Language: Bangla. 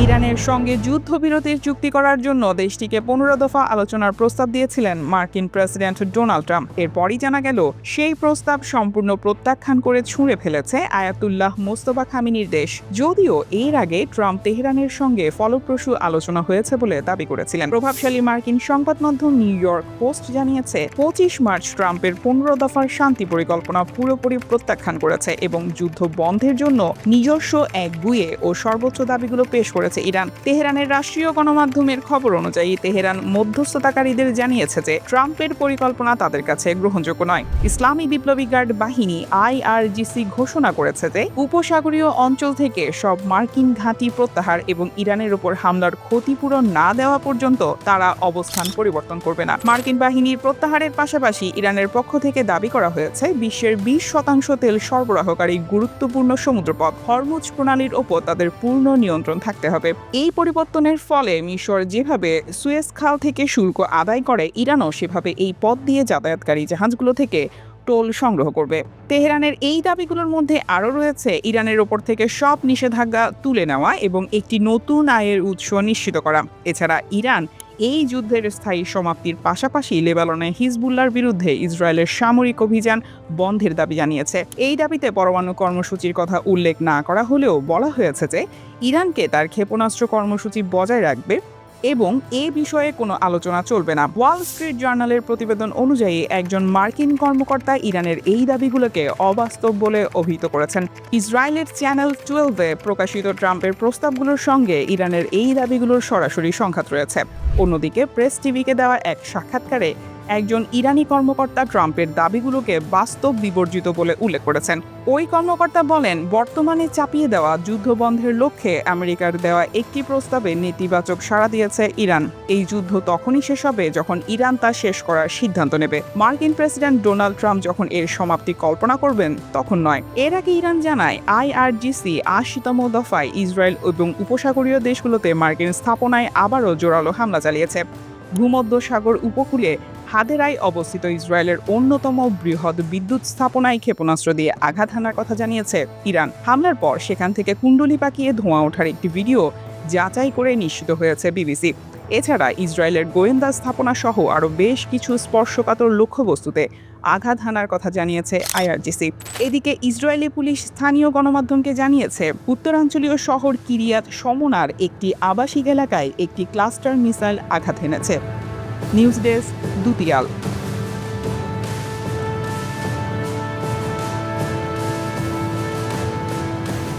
ইরানের সঙ্গে যুদ্ধবিরতির চুক্তি করার জন্য দেশটিকে 15 দফা আলোচনার প্রস্তাব দিয়েছিলেন মার্কিন প্রেসিডেন্ট ডোনাল্ড ট্রাম্প। এরপরই জানা গেল সেই প্রস্তাব সম্পূর্ণ প্রত্যাখ্যান করে ছুঁড়ে ফেলেছে আয়াতুল্লাহ মোস্তফা খামেনির দেশ। যদিও এর আগে ট্রাম্প তেহরানের সঙ্গে ফলপ্রসূ আলোচনা হয়েছে বলে দাবি করেছিলেন। প্রভাবশালী মার্কিন সংবাদ মাধ্যম নিউ ইয়র্ক পোস্ট জানিয়েছে 25 মার্চ ট্রাম্পের 15 দফার শান্তি পরিকল্পনা পুরোপুরি প্রত্যাখ্যান করেছে এবং যুদ্ধ বন্ধের জন্য নিজস্ব একগুঁয়ে ও সর্বোচ্চ দাবিগুলো পেশ করেছে ইরান। তেহরানের রাষ্ট্রীয় গণমাধ্যমের খবর অনুযায়ী তেহরান মধ্যস্থতাকারীদের জানিয়েছে যে ট্রাম্পের পরিকল্পনা তাদের কাছে গ্রহণযোগ্য নয়। ইসলামী বিপ্লবী গার্ড বাহিনী IRGC ঘোষণা করেছে যে উপসাগরীয় অঞ্চল থেকে সব মার্কিন ঘাঁটি প্রত্যাহার এবং ইরানের উপর হামলার ক্ষতিপূরণ না দেওয়া পর্যন্ত তারা অবস্থান পরিবর্তন করবে না। মার্কিন বাহিনীর প্রত্যাহারের পাশাপাশি ইরানের পক্ষ থেকে দাবি করা হয়েছে বিশ্বের 20% তেল সরবরাহকারী গুরুত্বপূর্ণ সমুদ্রপথ হরমুজ প্রণালীর ওপর তাদের পূর্ণ নিয়ন্ত্রণ থাকতে হবে। এই পরিবর্তনের ফলে মিশর যেভাবে সুয়েজ খাল থেকে শুল্ক আদায় করে, ইরানও সেভাবে এই পথ দিয়ে যাতায়াতকারী জাহাজগুলো থেকে টোল সংগ্রহ করবে। তেহরানের এই দাবিগুলোর মধ্যে আরও রয়েছে ইরানের ওপর থেকে সব নিষেধাজ্ঞা তুলে নেওয়া এবং একটি নতুন আয়ের উৎস নিশ্চিত করা। এছাড়া ইরান এই যুদ্ধের স্থায়ী সমাপ্তির পাশাপাশি লেবাননে হিজবুল্লাহর বিরুদ্ধে ইসরায়েলের সামরিক অভিযান বন্ধের দাবি জানিয়েছে। এই দাবিতে পরমাণু কর্মসূচির কথা উল্লেখ না করা হলেও বলা হয়েছে যে ইরানকে তার ক্ষেপণাস্ত্র কর্মসূচি বজায় রাখবে এবং এ বিষয়ে কোনো আলোচনা চলবে না। ওয়াল স্ট্রিট জার্নালের প্রতিবেদন অনুযায়ী একজন মার্কিন কর্মকর্তা ইরানের এই দাবিগুলোকে অবাস্তব বলে অভিহিত করেছেন। ইসরায়েলের চ্যানেল 12-এ প্রকাশিত ট্রাম্পের প্রস্তাবগুলোর সঙ্গে ইরানের এই দাবিগুলোর সরাসরি সংঘাত রয়েছে। অন্যদিকে প্রেস টিভিকে দেওয়া এক সাক্ষাৎকারে একজন ইরানি কর্মকর্তা ট্রাম্পের দাবিগুলোকে বাস্তব বিবর্জিত বলে উল্লেখ করেছেন। ওই কর্মকর্তা বলেন, বর্তমানে চাপিয়ে দেওয়া যুদ্ধ বন্ধের লক্ষ্যে আমেরিকার দেওয়া একটি প্রস্তাবে নেতিবাচক সাড়া দিয়েছে ইরান। এই যুদ্ধ তখনই শেষ হবে যখন ইরান তা শেষ করার সিদ্ধান্ত নেবে। মার্কিন প্রেসিডেন্ট ডোনাল্ড ট্রাম্প যখন এর সমাপ্তি কল্পনা করবেন তখন নয়। এর আগে ইরান জানায় IRGC 80তম দফায় ইসরায়েল এবং উপসাগরীয় দেশগুলোতে মার্কিন স্থাপনায় আবারও জোরালো হামলা চালিয়েছে। ভূমধ্যসাগর উপকূলে হাদেরায় অবস্থিত ইসরায়েলের অন্যতম বৃহৎ বিদ্যুৎ স্থাপনায় ক্ষেপণাস্ত্র দিয়ে আঘাত হানার কথা জানিয়েছে ইরান। হামলার পর সেখান থেকে কুণ্ডলি পাকিয়ে ধোঁয়া ওঠার একটি ভিডিও যাচাই করে নিশ্চিত হয়েছে BBC। এছাড়া ইসরায়েলের গোয়েন্দা স্থাপনা সহ আরও বেশ কিছু স্পর্শকাতর লক্ষ্যবস্তুতে আঘাত হানার কথা জানিয়েছে IRGC। এদিকে ইসরায়েলি পুলিশ স্থানীয় গণমাধ্যমকে জানিয়েছে উত্তরাঞ্চলীয় শহর কিরিয়াত শমোনার একটি আবাসিক এলাকায় একটি ক্লাস্টার মিসাইল আঘাত হেনেছে। News desk, দুতিয়াল।